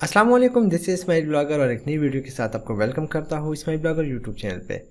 अस्सलाम वालेकुम, this is smile blogger और एक नई वीडियो के साथ आपको वेलकम करता हूँ स्माइल ब्लॉगर यूट्यूब चैनल पे।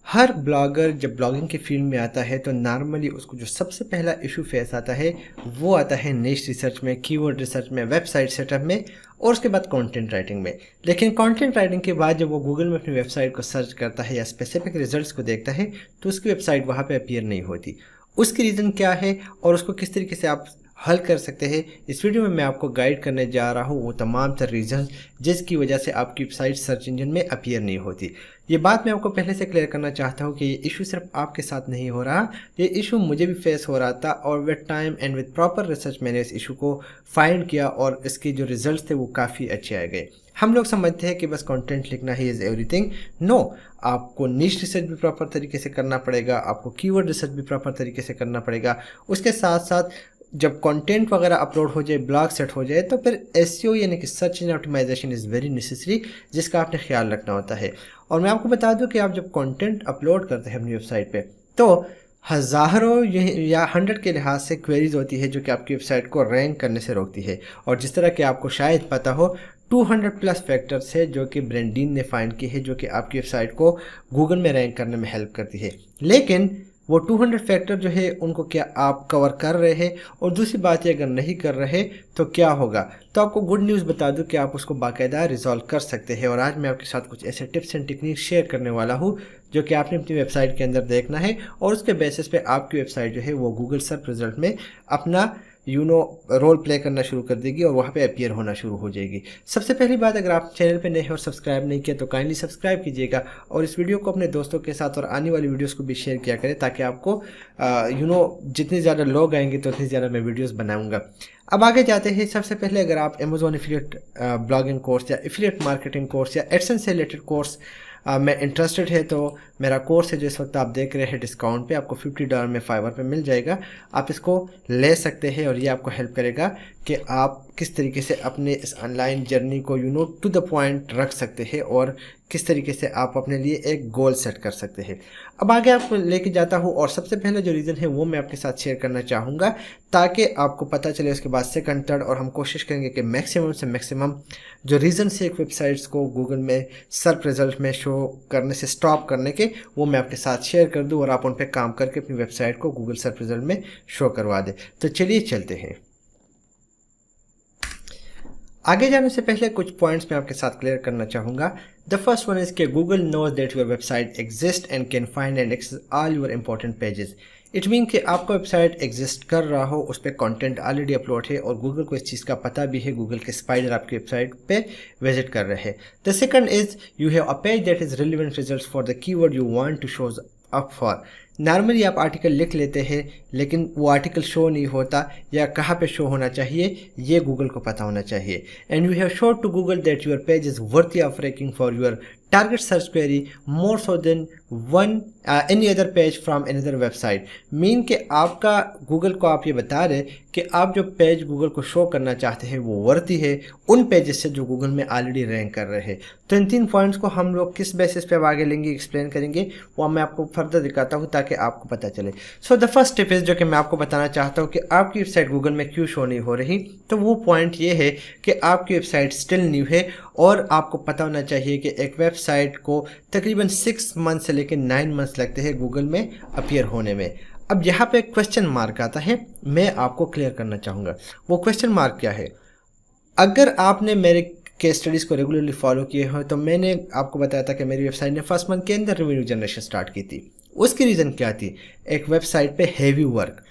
हर ब्लॉगर जब ब्लॉगिंग की फील्ड में आता है तो नॉर्मली उसको जो सबसे पहला इशू फेस आता है वो आता है निश रिसर्च में, कीवर्ड रिसर्च में, वेबसाइट सेटअप में और उसके बाद कंटेंट राइटिंग में। लेकिन कंटेंट राइटिंग के बाद जब वो गूगल में अपनी वेबसाइट को सर्च करता है या स्पेसिफिक रिजल्ट्स को देखता है तो उसकी वेबसाइट वहाँ पे अपीयर नहीं होती। उसकी रीज़न क्या है और उसको किस तरीके से आप हल कर सकते हैं, इस वीडियो में मैं आपको गाइड करने जा रहा हूँ वो तमाम तर रीज़न जिसकी वजह से आपकी वेबसाइट सर्च इंजन में अपीयर नहीं होती। ये बात मैं आपको पहले से क्लियर करना चाहता हूँ कि ये इशू सिर्फ आपके साथ नहीं हो रहा, ये इशू मुझे भी फेस हो रहा था और with time and with proper research मैंने इस इशू को फाइंड किया और इसके जो रिजल्ट थे वो काफ़ी अच्छे आ गए। हम लोग समझते हैं कि बस कंटेंट लिखना ही इज़ एवरीथिंग। नो, आपको नीश रिसर्च भी प्रॉपर तरीके से करना पड़ेगा, आपको कीवर्ड रिसर्च भी प्रॉपर तरीके से करना पड़ेगा। उसके साथ साथ जब कंटेंट वगैरह अपलोड हो जाए, ब्लॉग सेट हो जाए, तो फिर एसईओ यानी कि search engine optimisation is very necessary, जिसका आपने ख्याल रखना होता है। और मैं आपको बता दूं कि आप जब कंटेंट अपलोड करते हैं अपनी वेबसाइट पे तो हज़ारों या 100 के लिहाज से क्वेरीज होती है जो कि आपकी वेबसाइट को रैंक करने से रोकती है। और जिस तरह कि आपको शायद पता हो 200 प्लस फैक्टर्स है जो कि ब्रेंडीन ने फाइंड की है जो कि आपकी वेबसाइट को गूगल में रैंक करने में हेल्प करती है। लेकिन वो 200 फैक्टर जो है उनको क्या आप कवर कर रहे हैं, और दूसरी बात ये अगर नहीं कर रहे तो क्या होगा। तो आपको गुड न्यूज़ बता दूं कि आप उसको बाकायदा रिजॉल्व कर सकते हैं। और आज मैं आपके साथ कुछ ऐसे टिप्स एंड टेक्निक शेयर करने वाला हूं जो कि आपने अपनी वेबसाइट के अंदर देखना है और उसके बेसिस पे आपकी वेबसाइट जो है वो गूगल सर्च रिजल्ट में अपना रोल प्ले करना शुरू कर देगी और वहाँ पे अपीयर होना शुरू हो जाएगी। सबसे पहली बात, अगर आप चैनल पे नए हैं और सब्सक्राइब नहीं किया तो काइंडली सब्सक्राइब कीजिएगा और इस वीडियो को अपने दोस्तों के साथ और आने वाली वीडियोस को भी शेयर किया करें ताकि आपको जितने ज़्यादा लोग आएंगे तो उतनी ज़्यादा मैं वीडियोस बनाऊंगा। अब आगे जाते हैं। सबसे पहले अगर आप अमेज़ॉन एफिलिएट ब्लॉगिंग कोर्स या एफिलिएट मार्केटिंग कोर्स या एडसेंस से रिलेटेड कोर्स में इंटरेस्टेड है तो मेरा कोर्स है जो इस वक्त आप देख रहे हैं डिस्काउंट पे, आपको $50 में फाइवर पे मिल जाएगा। आप इसको ले सकते हैं और ये आपको हेल्प करेगा कि आप किस तरीके से अपने इस ऑनलाइन जर्नी को टू द पॉइंट रख सकते हैं और किस तरीके से आप अपने लिए एक गोल सेट कर सकते हैं। अब आगे आपको लेके जाता हूँ और सबसे पहला जो रीज़न है वो मैं आपके साथ शेयर करना चाहूँगा ताकि आपको पता चले। उसके बाद सेकंड, थर्ड और हम कोशिश करेंगे कि मैक्सिमम से मैक्सिमम जो रीज़न से एक वेबसाइट्स को गूगल में सर्च रिजल्ट में शो करने से स्टॉप करने के वो मैं आपके साथ शेयर कर दूँ और आप उन पर काम करके अपनी वेबसाइट को गूगल सर्च रिजल्ट में शो करवा दें। तो चलिए चलते हैं। आगे जाने से पहले कुछ पॉइंट्स मैं आपके साथ क्लियर करना चाहूँगा। द फर्स्ट वन इज़ कि Google knows that your website exist and can find and access all your important pages. It mean कि आपका वेबसाइट एग्जिस्ट कर रहा हो, उस पर कंटेंट ऑलरेडी अपलोड है और गूगल को इस चीज़ का पता भी है। गूगल के स्पाइडर आपकी वेबसाइट पे विजिट कर रहे हैं। The second is you have a page that is relevant results for the keyword you want to shows up for. Normally आप आर्टिकल लिख लेते हैं लेकिन वो आर्टिकल शो नहीं होता या कहाँ पे शो होना चाहिए ये गूगल को पता होना चाहिए। And you have showed to Google that your page is worthy of ranking for your target search query more so than any other page from another website. Mean कि आपका गूगल को आप ये बता रहे कि आप जो पेज गूगल को शो करना चाहते हैं वो वर्थी है उन पेजेस से जो गूगल में ऑलरेडी रैंक कर रहे हैं। तो इन 3 पॉइंट्स को हम लोग किस बेसिस पे अब आगे लेंगे, एक्सप्लेन करेंगे, वो मैं आपको फर्दर दिखाता हूँ ताकि आपको पता चले। So the first tip is जो कि मैं आपको बताना चाहता हूँ कि आपकी वेबसाइट गूगल में क्यों शो नहीं हो रही। तो वो पॉइंट ये है कि आपकी वेबसाइट स्टिल न्यू है और आपको पता होना चाहिए कि एक वेबसाइट को तकरीबन 6 मंथ से लेकर 9 मंथ्स लगते हैं गूगल में अपीयर होने में। अब यहाँ पे क्वेश्चन मार्क आता है, मैं आपको क्लियर करना चाहूँगा। वो क्वेश्चन मार्क क्या है? अगर आपने मेरे केस स्टडीज़ को रेगुलरली फॉलो किए हो तो मैंने आपको बताया था कि मेरी वेबसाइट ने फर्स्ट मंथ के अंदर रेवेन्यू जनरेशन स्टार्ट की थी। उसकी रीज़न क्या थी? एक वेबसाइट पे हैवी वर्क।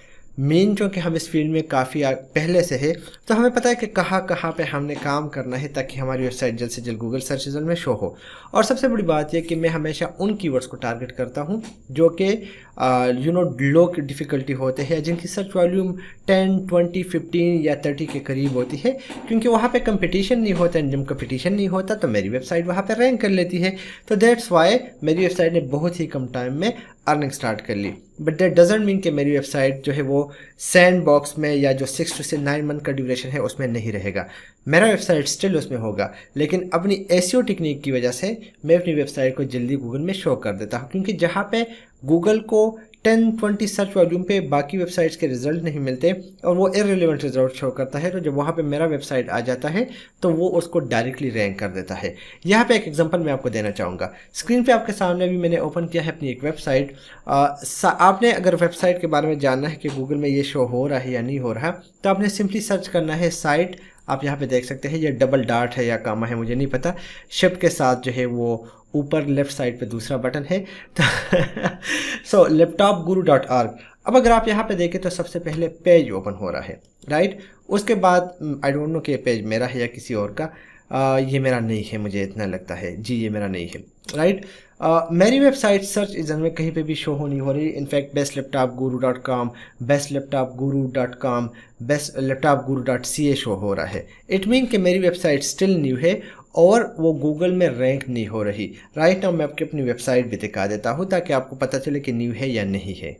मेन जो कि हम इस फील्ड में काफ़ी पहले से है तो हमें पता है कि कहाँ पे हमने काम करना है ताकि हमारी वेबसाइट जल्द से जल्द गूगल सर्च रिजल्ट में शो हो। और सबसे बड़ी बात यह कि मैं हमेशा उन कीवर्ड्स को टारगेट करता हूं जो कि लो डिफ़िकल्टी होते हैं, जिनकी सर्च वॉल्यूम 10, 20, 15 या 30 के करीब होती है, क्योंकि वहाँ पे कंपटीशन नहीं होता। जब कंपटीशन नहीं होता तो मेरी वेबसाइट वहाँ पे रैंक कर लेती है। तो दैट्स वाई मेरी वेबसाइट ने बहुत ही कम टाइम में अर्निंग स्टार्ट कर ली। बट दैट डजेंट मीन कि मेरी वेबसाइट जो है वो सैंड बॉक्स में या जो 6 से 9 मंथ का ड्यूरेशन है उसमें नहीं रहेगा। मेरा वेबसाइट स्टिल उसमें होगा, लेकिन अपनी एसईओ टेक्निक की वजह से मैं अपनी वेबसाइट को जल्दी गूगल में शो कर देता हूँ, क्योंकि जहाँ पे गूगल को 10-20 सर्च वॉल्यूम पे बाकी वेबसाइट्स के रिजल्ट नहीं मिलते और वो इररिलेवेंट रिजल्ट शो करता है। तो जब वहाँ पे मेरा वेबसाइट आ जाता है तो वो उसको डायरेक्टली रैंक कर देता है। यहाँ पे एक एग्जांपल मैं आपको देना चाहूँगा। स्क्रीन पे आपके सामने भी मैंने ओपन किया है अपनी एक वेबसाइट। आपने अगर वेबसाइट के बारे में जानना है कि गूगल में ये शो हो रहा है या नहीं हो रहा, तो आपने सिंपली सर्च करना है साइट। आप यहाँ पे देख सकते हैं ये डबल डॉट है या कामा है मुझे नहीं पता, शिफ्ट के साथ जो है वो ऊपर लेफ्ट साइड पे दूसरा बटन है। तो सो laptopguru.org। अब अगर आप यहाँ पे देखें तो सबसे पहले पेज ओपन हो रहा है, राइट। उसके बाद आई डोंट नो कि पेज मेरा है या किसी और का। ये मेरा नहीं है, मुझे इतना लगता है। जी ये मेरा नहीं है, राइट। मेरी वेबसाइट सर्च इंजन में कहीं पे भी शो हो नहीं हो रही। In fact bestlaptopguru.com, bestlaptopguru.com, bestlaptopguru.ca show हो रहा है। इट मीन कि मेरी वेबसाइट स्टिल न्यू है और वो गूगल में रैंक नहीं हो रही। राइट नाउ मैं आपकी अपनी वेबसाइट भी दिखा देता हूँ ताकि आपको पता चले कि न्यू है या नहीं है।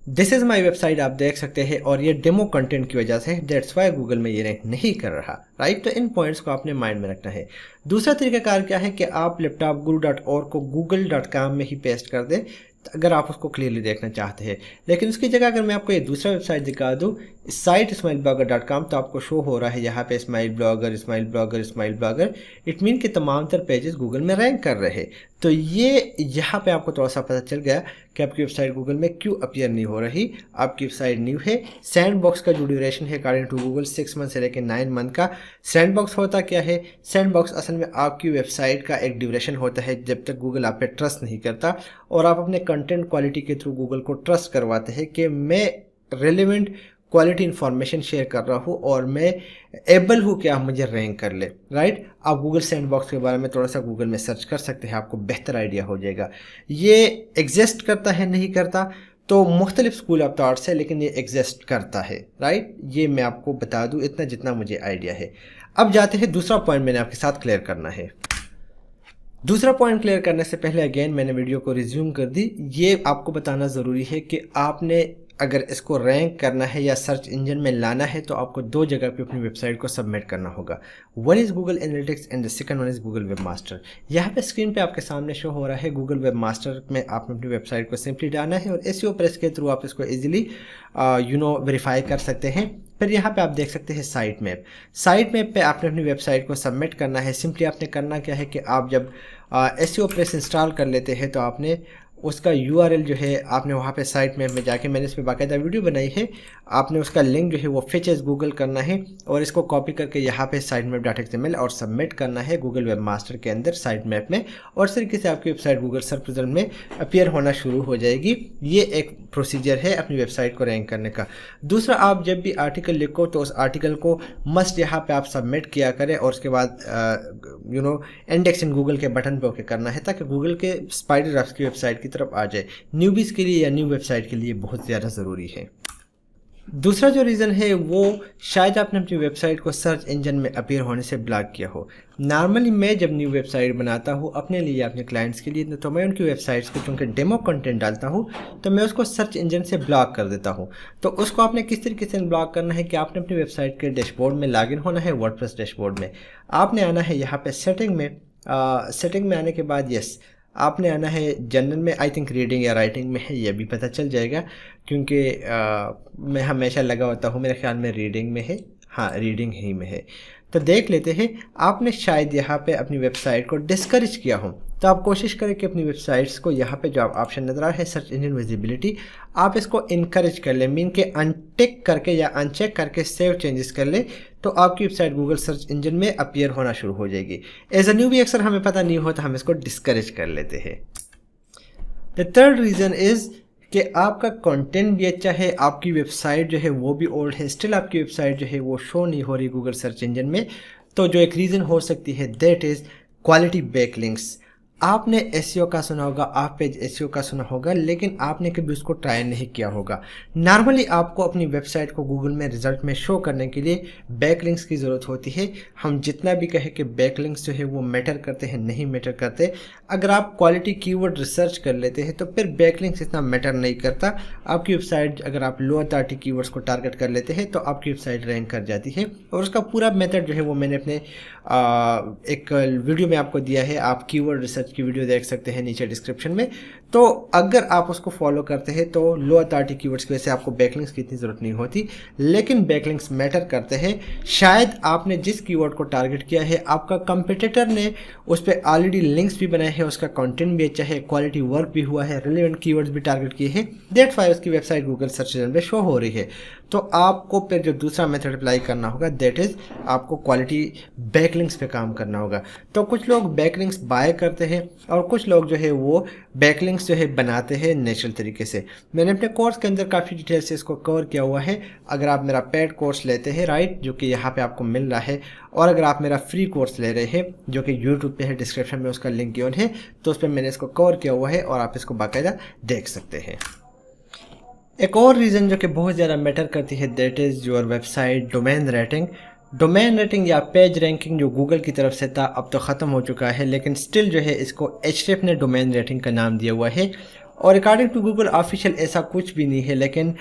दिस इज़ माई वेबसाइट, आप देख सकते हैं, और ये डेमो कंटेंट की वजह से दैट्स वाई गूगल में ये रैंक नहीं कर रहा, राइट। तो इन पॉइंट्स को आपने माइंड में रखना है। दूसरा तरीकाकार क्या है कि आप laptopguru.org को google.com में ही पेस्ट कर दें अगर आप उसको क्लियरली देखना चाहते हैं। लेकिन उसकी जगह अगर मैं आपको ये दूसरा वेबसाइट दिखा दूँ, साइट ismailblogger.com, तो आपको शो हो रहा है यहाँ पे इस्माइल ब्लॉगर। इट मीन कि तमाम तर पेजेस गूगल में रैंक कर रहे हैं। तो ये यहाँ पे आपको थोड़ा सा पता चल गया कि आपकी वेबसाइट गूगल में क्यों अपीयर नहीं हो रही। आपकी वेबसाइट न्यू है। सैंडबॉक्स का जो ड्यूरेशन है अकॉर्डिंग टू गूगल 6 मंथ से लेकर 9 मंथ का। सैंडबॉक्स होता क्या है? सैंडबॉक्स असल में आपकी वेबसाइट का एक ड्यूरेशन होता है जब तक गूगल आप पे ट्रस्ट नहीं करता और आप अपने कंटेंट क्वालिटी के थ्रू गूगल को ट्रस्ट करवाते हैं कि मैं रेलिवेंट क्वालिटी इन्फॉर्मेशन शेयर कर रहा हूँ और मैं एबल हूँ कि आप मुझे रैंक कर ले, राइट। आप गूगल सैंडबॉक्स के बारे में थोड़ा सा गूगल में सर्च कर सकते हैं, आपको बेहतर आइडिया हो जाएगा। ये एग्जिस्ट करता है नहीं करता तो मुख्तलिफ स्कूल ऑफ थॉट्स है, लेकिन ये एग्जिस्ट करता है, राइट। ये मैं आपको बता दूँ इतना जितना मुझे आइडिया है। अब जाते हैं दूसरा पॉइंट मैंने आपके साथ क्लियर करना है। दूसरा पॉइंट क्लियर करने से पहले अगेन मैंने वीडियो को रिज्यूम कर दी। ये आपको बताना ज़रूरी है कि आपने अगर इसको रैंक करना है या सर्च इंजन में लाना है तो आपको दो जगह पे अपनी वेबसाइट को सबमिट करना होगा। One is Google analytics and the second one is Google web master. यहाँ पे स्क्रीन पे आपके सामने शो हो रहा है गूगल वेब मास्टर में आपने अपनी वेबसाइट को सिंपली डालना है और एसईओ प्रेस के थ्रू आप इसको ईजिली वेरीफाई कर सकते हैं। फिर यहाँ पे आप देख सकते हैं साइट मैप। साइट मैप पे आपने अपनी वेबसाइट को सबमिट करना है। सिंपली आपने करना क्या है कि आप जब एसईओ प्रेस इंस्टॉल कर लेते हैं तो आपने उसका यूआरएल जो है आपने वहाँ पे साइट मैप में जाके, मैंने इस पर बाकायदा वीडियो बनाई है, आपने उसका लिंक जो है वो फिचेस गूगल करना है और इसको कॉपी करके यहाँ पे साइट मैप .html और सबमिट करना है गूगल वेब मास्टर के अंदर साइट मैप में, और इस तरीके से आपकी वेबसाइट गूगल सर्च रिजल्ट में अपीयर होना शुरू हो जाएगी। ये एक प्रोसीजर है अपनी वेबसाइट को रैंक करने का। दूसरा, आप जब भी आर्टिकल लिखो तो उस आर्टिकल को मस्ट यहाँ पे आप सबमिट किया करें और उसके बाद इंडेक्स इन गूगल के बटन पे ओके करना है ताकि गूगल के स्पाइडर आपकी वेबसाइट की तरफ आ जाए। न्यूबीज़ के लिए या न्यू वेबसाइट के लिए बहुत ज़्यादा ज़रूरी है। दूसरा जो रीज़न है वो शायद आपने अपनी वेबसाइट को सर्च इंजन में अपीयर होने से ब्लॉक किया हो। नॉर्मली मैं जब न्यू वेबसाइट बनाता हूँ अपने लिए, अपने क्लाइंट्स के लिए, तो मैं उनकी वेबसाइट्स को चूँकि डेमो कंटेंट डालता हूँ तो मैं उसको सर्च इंजन से ब्लॉक कर देता हूँ। तो उसको आपने किस तरीके से ब्लॉक करना है कि आपने अपनी वेबसाइट के डैशबोर्ड में लॉगिन होना है। वर्डप्रेस डैशबोर्ड में आपने आना है यहाँ पे सेटिंग में आने के बाद यस आपने आना है जनरल में, आई थिंक रीडिंग या राइटिंग में है, ये भी पता चल जाएगा क्योंकि मैं हमेशा लगा होता हूँ, मेरे ख्याल में रीडिंग में है, हाँ रीडिंग ही में है। तो देख लेते हैं। आपने शायद यहाँ पे अपनी वेबसाइट को डिस्करेज किया हो तो आप कोशिश करें कि अपनी वेबसाइट्स को यहाँ पे जो ऑप्शन नज़र आ रहा है सर्च इंजन विजिबिलिटी, आप इसको इनकरेज कर लें, मीन के अनटिक करके या अनचेक करके सेव चेंजेस कर लें तो आपकी वेबसाइट गूगल सर्च इंजन में अपीयर होना शुरू हो जाएगी। एज अ न्यू भी अक्सर हमें पता नहीं होता, हम इसको डिस्करेज कर लेते हैं। द थर्ड रीज़न इज़ कि आपका कंटेंट भी अच्छा है, आपकी वेबसाइट जो है वो भी ओल्ड है, स्टिल आपकी वेबसाइट जो है वो शो नहीं हो रही गूगल सर्च इंजन में। तो जो एक रीज़न हो सकती है दैट इज़ क्वालिटी बैकलिंक्स। आपने एसईओ का सुना होगा, आप पेज एसईओ का सुना होगा, लेकिन आपने कभी उसको ट्राई नहीं किया होगा। नॉर्मली आपको अपनी वेबसाइट को गूगल में रिजल्ट में शो करने के लिए बैकलिंक्स की ज़रूरत होती है। हम जितना भी कहें कि बैकलिंक्स जो है वो मैटर करते हैं, नहीं मैटर करते। अगर आप क्वालिटी कीवर्ड रिसर्च कर लेते हैं तो फिर बैकलिंक्स इतना मैटर नहीं करता। आपकी वेबसाइट अगर आप लो अथॉरिटी कीवर्ड्स को टारगेट कर लेते हैं तो आपकी वेबसाइट रैंक कर जाती है। और उसका पूरा मेथड जो है वो मैंने अपने एक वीडियो में आपको दिया है, आप कीवर्ड रिसर्च की वीडियो देख सकते हैं नीचे डिस्क्रिप्शन में। तो अगर आप उसको फॉलो करते हैं तो लो अथॉरिटी कीवर्ड्स की वजह से आपको बैकलिंक्स की इतनी ज़रूरत नहीं होती, लेकिन बैकलिंक्स मैटर करते हैं। शायद आपने जिस कीवर्ड को टारगेट किया है आपका कंपटीटर ने उस पर ऑलरेडी लिंक्स भी बनाए हैं, उसका कंटेंट भी अच्छा है, क्वालिटी वर्क भी हुआ है, रिलेवेंट कीवर्ड्स भी टारगेट किए हैं, दैट्स वाई उसकी वेबसाइट गूगल सर्च इंजन पे शो हो रही है। तो आपको फिर जो दूसरा मेथड अप्लाई करना होगा दैट इज़ आपको क्वालिटी बैकलिंक्स पे काम करना होगा। तो कुछ लोग बैकलिंक्स बाय करते हैं और कुछ लोग जो है वो बैकलिंक्स जो है बनाते हैं नेचुरल तरीके से। मैंने अपने कोर्स के अंदर काफ़ी डिटेल से इसको कवर किया हुआ है। अगर आप मेरा पेड कोर्स लेते हैं राइट, जो कि यहाँ पे आपको मिल रहा है, और अगर आप मेरा फ्री कोर्स ले रहे हैं जो कि यूट्यूब पे है, डिस्क्रिप्शन में उसका लिंक गिवन है, तो उस पर मैंने इसको कवर किया हुआ है और आप इसको बाकायदा देख सकते हैं। एक और रीज़न जो कि बहुत ज़्यादा मैटर करती है that is your website domain rating. Domain rating या पेज रैंकिंग जो गूगल की तरफ से था अब तो ख़त्म हो चुका है, लेकिन स्टिल जो है इसको एचरेफ ने डोमेन रेटिंग का नाम दिया हुआ है और अकॉर्डिंग टू गूगल ऑफिशियल ऐसा कुछ भी नहीं है। लेकिन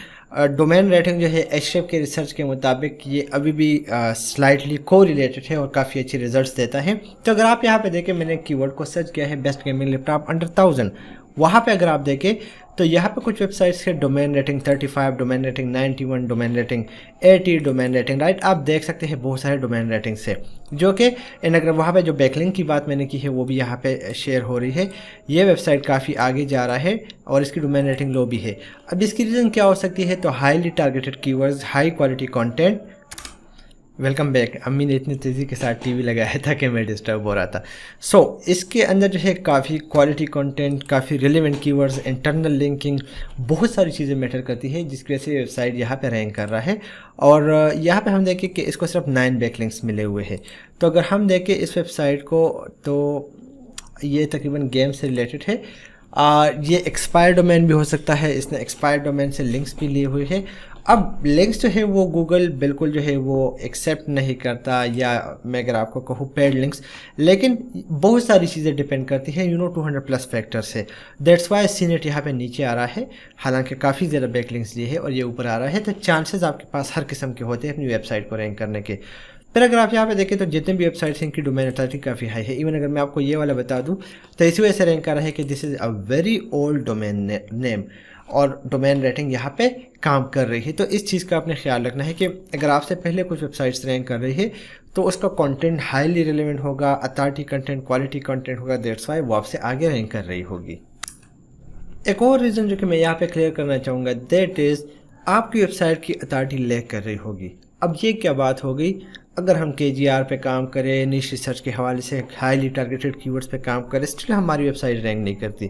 डोमेन रेटिंग जो है एचरेफ के रिसर्च के मुताबिक ये अभी भी स्लाइटली को रिलेटेड है और काफ़ी अच्छे रिजल्ट्स देता है। तो अगर आप यहाँ पे देखें, मैंने कीवर्ड को सर्च किया है बेस्ट गेमिंग लैपटॉप अंडर 1000, वहाँ पे अगर आप देखें तो यहाँ पे कुछ वेबसाइट्स है domain rating 35, domain rating 91, domain rating 80, domain rating right, आप देख सकते हैं बहुत सारे डोमेन रेटिंग्स है जो कि अगर वहाँ पे जो बैकलिंक की बात मैंने की है वो भी यहाँ पे शेयर हो रही है। ये वेबसाइट काफ़ी आगे जा रहा है और इसकी डोमेन रेटिंग लो भी है। अब इसकी रीज़न क्या हो सकती है, तो highly targeted keywords, high quality content. Welcome back. अम्मी ने इतनी तेज़ी के साथ टीवी लगाया था कि मैं डिस्टर्ब हो रहा था। इसके अंदर जो है काफ़ी क्वालिटी कंटेंट, काफ़ी रिलेवेंट कीवर्ड्स, इंटरनल लिंकिंग, बहुत सारी चीज़ें मैटर करती है जिसकी वजह से वेबसाइट यहाँ पे रैंक कर रहा है। और यहाँ पे हम देखें कि इसको सिर्फ 9 बैकलिंक्स मिले हुए हैं। तो अगर हम देखें इस वेबसाइट को तो ये तकरीबन गेम से रिलेटेड है। ये एक्सपायर डोमेन भी हो सकता है, इसने एक्सपायर डोमेन से लिंक्स भी लिए हुए हैं। अब लिंक्स जो है वो गूगल बिल्कुल जो है वो एक्सेप्ट नहीं करता, या मैं अगर आपको कहूँ पेड लिंक्स, लेकिन बहुत सारी चीज़ें डिपेंड करती है 200+ फैक्टर्स है। दैट्स वाई सीनेट यहाँ पे नीचे आ रहा है, हालांकि काफ़ी ज़्यादा बैक लिंक्स लिए है और ये ऊपर आ रहा है। तो चांसेस आपके पास हर किस्म के होते हैं अपनी वेबसाइट को रैंक करने के। फिर अगर आप यहाँ पे देखें तो जितने भी वेबसाइट्स हैं इनकी डोमेन अथॉरिटी काफ़ी हाई है। इवन अगर मैं आपको ये वाला बता दूँ तो इसी वजह से रैंक कर रहा है कि this is a very old domain name और डोमेन रेटिंग यहाँ पे काम कर रही है। तो इस चीज़ का आपने ख्याल रखना है कि अगर आपसे पहले कुछ वेबसाइट्स रैंक कर रही है तो उसका कंटेंट हाईली रिलेवेंट होगा, अथॉरिटी कंटेंट, क्वालिटी कंटेंट होगा, दैट्स वाई वो आपसे आगे रैंक कर रही होगी। एक और रीज़न जो कि मैं यहाँ पे क्लियर करना चाहूँगा दैट इज़ आपकी वेबसाइट की अथॉरिटी लैग कर रही होगी। अब ये क्या बात हो गई, अगर हम KGR पे काम करें, निश रिसर्च के हवाले से हाईली टारगेटेड कीवर्ड्स पे काम करें, स्टिल हमारी वेबसाइट रैंक नहीं करती।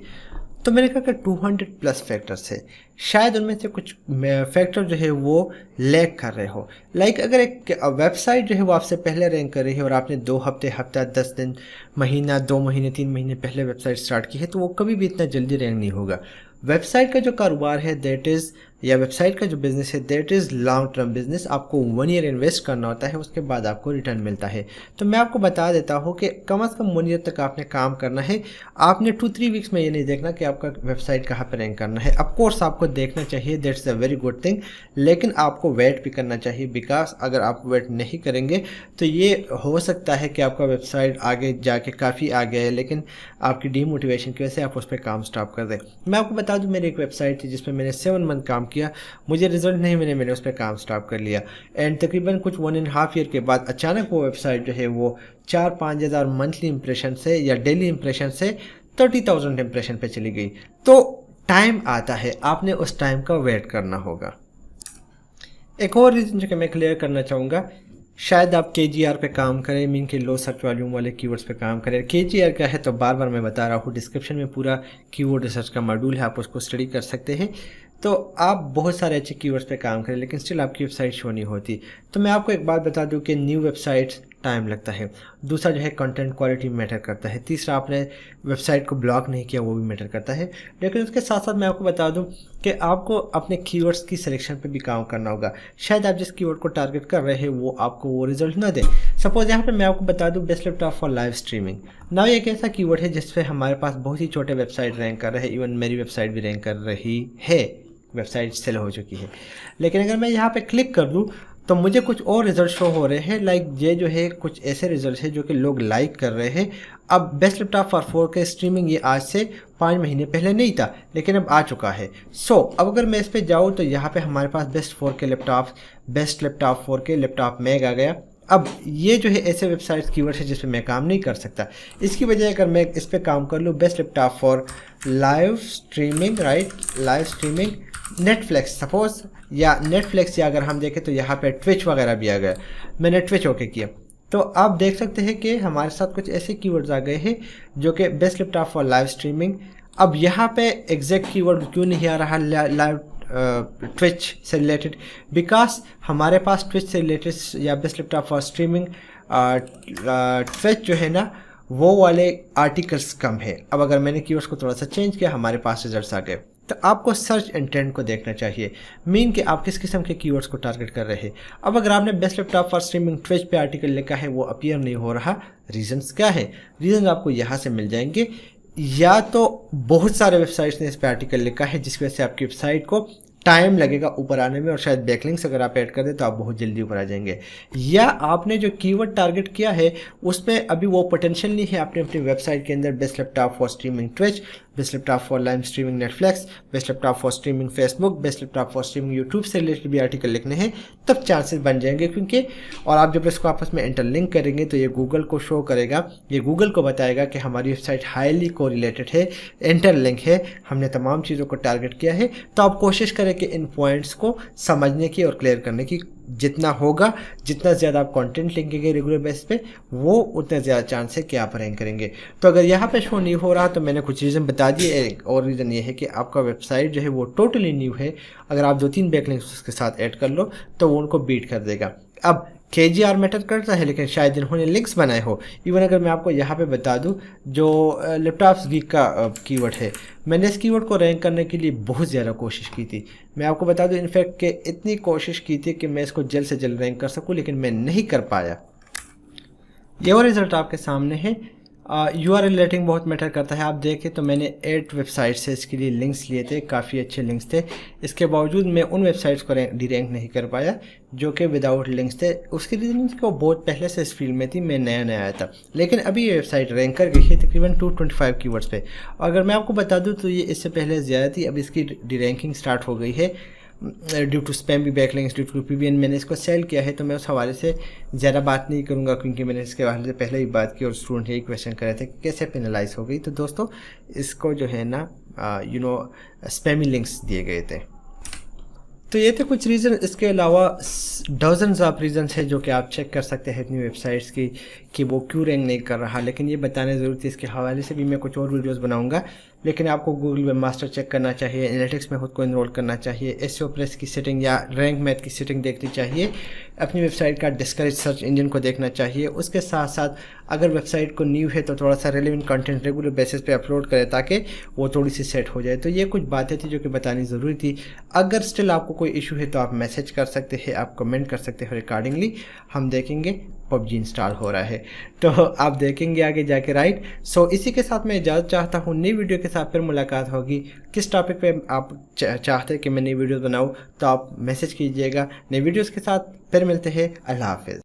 तो मैंने कहा कि 200+ फैक्टर्स है, शायद उनमें से कुछ फैक्टर जो है वो लैग कर रहे हो। लाइक अगर एक वेबसाइट जो है वो आपसे पहले रैंक कर रही है और आपने 2 हफ्ते, हफ्ता, 10 दिन, महीना, 2 महीने, 3 महीने पहले वेबसाइट स्टार्ट की है तो वो कभी भी इतना जल्दी रैंक नहीं होगा। वेबसाइट का जो कारोबार है दैट इज़, या वेबसाइट का जो बिज़नेस है that is long term business. आपको 1 ईयर इन्वेस्ट करना होता है, उसके बाद आपको रिटर्न मिलता है। तो मैं आपको बता देता हूँ कि कम से कम 1 ईयर तक आपने काम करना है। आपने 2-3 वीक्स में ये नहीं देखना कि आपका वेबसाइट कहाँ पर रैंक करना है। ऑफकोर्स आपको देखना चाहिए, that's a very good thing, लेकिन आपको वेट भी करना चाहिए, बिकॉज अगर आप वेट नहीं करेंगे तो ये हो सकता है कि आपका वेबसाइट आगे जाके काफ़ी आगे है लेकिन आपकी डीमोटिवेशन की वजह से आप उस पर काम स्टॉप कर दें। मैं आपको बता दूं, मेरी एक वेबसाइट थी जिसमें मैंने 7 मंथ काम किया, मुझे रिजल्ट नहीं मिले, मैंने उस पर काम स्टॉप कर लिया एंड तकरीबन कुछ 1.5 ईयर के बाद अचानक वो वेबसाइट जो है वो 4-5 हज़ार मंथली इंप्रेशन से या डेली इंप्रेशन से 30,000 इंप्रेशन पे चली गई। तो टाइम आता है, आपने उस टाइम का वेट करना होगा। एक और रीज़न जो कि मैं क्लियर करना चाहूँगा, शायद आप KGR पे काम करें, मीन के लो सर्च वॉल्यूम वाले कीवर्ड्स पे काम करें। KGR क्या है तो बार बार मैं बता रहा हूँ, डिस्क्रिप्शन में पूरा कीवर्ड रिसर्च का मॉड्यूल है, आप उसको स्टडी कर सकते हैं। तो आप बहुत सारे अच्छे कीवर्ड्स पे काम करें लेकिन स्टिल आपकी वेबसाइट शो नहीं होती। तो मैं आपको एक बात बता दूं कि न्यू वेबसाइट्स टाइम लगता है। दूसरा जो है कंटेंट क्वालिटी मैटर करता है। तीसरा, आपने वेबसाइट को ब्लॉक नहीं किया वो भी मैटर करता है। लेकिन उसके साथ साथ मैं आपको बता दूं कि आपको अपने कीवर्ड्स की सिलेक्शन पे भी काम करना होगा। शायद आप जिस कीवर्ड को टारगेट कर रहे हैं वो आपको वो रिजल्ट ना दे। सपोज यहाँ पे मैं आपको बता दूं best laptop for live streaming. ना ये एक ऐसा कीवर्ड है जिस पे हमारे पास बहुत ही छोटे वेबसाइट रैंक कर रहे हैं, इवन मेरी वेबसाइट भी रैंक कर रही है, वेबसाइट सेल हो चुकी है। लेकिन अगर मैं यहाँ पे क्लिक कर दूँ तो मुझे कुछ और रिजल्ट शो हो रहे हैं, लाइक ये जो है कुछ ऐसे रिजल्ट है जो कि लोग लाइक कर रहे हैं। अब best laptop for 4K streaming ये आज से 5 महीने पहले नहीं था, लेकिन अब आ चुका है। अब अगर मैं इस पर जाऊँ तो यहाँ पे हमारे पास best 4K laptop, best laptop 4K laptop मैग आ गया। अब ये जो है ऐसे वेबसाइट्स कीवर्ड्स है जिस पे मैं काम नहीं कर सकता। इसकी वजह अगर मैं इस पे काम कर लूँ, best laptop for live streaming, right, live streaming Netflix suppose, या नेटफ्लिक्स, या अगर हम देखें तो यहाँ पे ट्विच वगैरह भी आ गया। मैंने ट्विच ओके किया तो आप देख सकते हैं कि हमारे साथ कुछ ऐसे कीवर्ड्स आ गए हैं जो कि best laptop for live streaming. अब यहाँ पे एग्जैक्ट कीवर्ड क्यों नहीं आ रहा लाइव ट्विच से रिलेटेड, बिकॉज हमारे पास ट्विच से रिलेटेड या best laptop for streaming Twitch जो है ना वो वाले आर्टिकल्स कम है। अब अगर मैंने कीवर्ड्स को थोड़ा सा चेंज किया, हमारे पास रिजल्ट्स आ गए। तो आपको सर्च इंटेंट को देखना चाहिए, मीन कि आप किस किस्म के कीवर्ड्स को टारगेट कर रहे हैं। अब अगर आपने best laptop for streaming Twitch पे आर्टिकल लिखा है, वो अपीयर नहीं हो रहा, रीजंस क्या है? रीजन आपको यहाँ से मिल जाएंगे। या तो बहुत सारे वेबसाइट्स ने इस पे आर्टिकल लिखा है जिसकी वजह से आपकी वेबसाइट को टाइम लगेगा ऊपर आने में, और शायद बैकलिंक्स अगर आप ऐड कर दें तो आप बहुत जल्दी ऊपर आ जाएंगे। या आपने जो कीवर्ड टारगेट किया है उसमें अभी वो पोटेंशियल नहीं है। आपने अपनी वेबसाइट के अंदर best laptop for streaming Twitch, best laptop for live streaming Netflix, best laptop for streaming Facebook, best laptop for streaming YouTube से रिलेटेड भी आर्टिकल लिखने हैं, तब चांसेस बन जाएंगे। क्योंकि और आप जब इसको आपस में इंटरलिंक करेंगे तो ये गूगल को शो करेगा, ये गूगल को बताएगा कि हमारी वेबसाइट हाईली कोरिलेटेड है, इंटरलिंक है, हमने तमाम चीज़ों को टारगेट किया है। तो आप कोशिश करें कि इन पॉइंट्स को समझने की और क्लियर करने की, जितना होगा, जितना ज़्यादा आप कंटेंट लिखेंगे रेगुलर बेस पे, वो उतना ज़्यादा चांस है कि आप रैंक करेंगे। तो अगर यहाँ पे शो नहीं हो रहा तो मैंने कुछ रीज़न बता दिए। एक और रीज़न ये है कि आपका वेबसाइट जो है वो टोटली न्यू है। अगर आप 2-3 बैकलिंक्स उसके साथ ऐड कर लो तो वो उनको बीट कर देगा। अब KGR मैटर करता है, लेकिन शायद इन्होंने लिंक्स बनाए हो। इवन अगर मैं आपको यहाँ पे बता दूँ, जो लैपटॉप्स गीक का कीवर्ड है, मैंने इस कीवर्ड को रैंक करने के लिए बहुत ज़्यादा कोशिश की थी। मैं आपको बता दूँ इनफैक्ट कि इतनी कोशिश की थी कि मैं इसको जल्द से जल्द रैंक कर सकूँ, लेकिन मैं नहीं कर पाया। ये वो रिज़ल्ट आपके सामने है। URL रेटिंग बहुत मैटर करता है। आप देखें तो मैंने 8 वेबसाइट से इसके लिए लिंक्स लिए थे, काफ़ी अच्छे लिंक्स थे। इसके बावजूद मैं उन वेबसाइट्स को रैंक नहीं कर पाया जो कि विदाउट लिंक्स थे। उसकी रीज़न को बहुत पहले से इस फील्ड में थी, मैं नया आया था, लेकिन अभी ये वेबसाइट रैंक कर गई है तकरीबन 225 कीवर्ड्स पे। अगर मैं आपको बता दूँ तो ये इससे पहले ज़्यादा थी, अब इसकी रैंकिंग स्टार्ट हो गई है ड्यू टू स्पैम भी बैकलिंक्स, ड्यू टू PBN। मैंने इसको सेल किया है तो मैं उस हवाले से ज़्यादा बात नहीं करूँगा, क्योंकि मैंने इसके हवाले से पहले ही बात की और स्टूडेंट यही क्वेश्चन कर रहे थे कि कैसे पेनलाइज हो गई। तो दोस्तों इसको जो है ना स्पैमी लिंक्स दिए गए थे। तो ये थे कुछ रीज़न। इसके अलावा डजन्स ऑफ रीज़न्स है जो कि आप चेक कर सकते हैं अपनी वेबसाइट्स की कि वो क्यों रैंक नहीं कर रहा। लेकिन ये बताने ज़रूरत है, इसके हवाले से भी मैं कुछ और वीडियोस बनाऊंगा। लेकिन आपको गूगल वेब मास्टर चेक करना चाहिए, एनालिटिक्स में खुद को इनरोल करना चाहिए, SEO प्रेस की सेटिंग या रैंक मैथ की सेटिंग देखनी चाहिए, अपनी वेबसाइट का डिस्करेज सर्च इंजन को देखना चाहिए। उसके साथ साथ अगर वेबसाइट को न्यू है तो थोड़ा सा रेलिवेंट कंटेंट रेगुलर बेसिस पे अपलोड करें ताकि वो थोड़ी सी सेट हो जाए। तो ये कुछ बातें थी जो कि बतानी ज़रूरी थी। अगर स्टिल आपको कोई इशू है तो आप मैसेज कर सकते हैं, आप कमेंट कर सकते हैं, अकॉर्डिंगली हम देखेंगे। PUBG इंस्टॉल हो रहा है तो आप देखेंगे आगे जाके, राइट। सो इसी के साथ मैं इजाज़त चाहता हूँ। नई वीडियो के साथ फिर मुलाकात होगी। किस टॉपिक पे आप चाहते हैं कि मैं नई वीडियो बनाऊँ तो आप मैसेज कीजिएगा। नई वीडियोज़ के साथ फिर मिलते हैं। अल्लाह हाफिज़।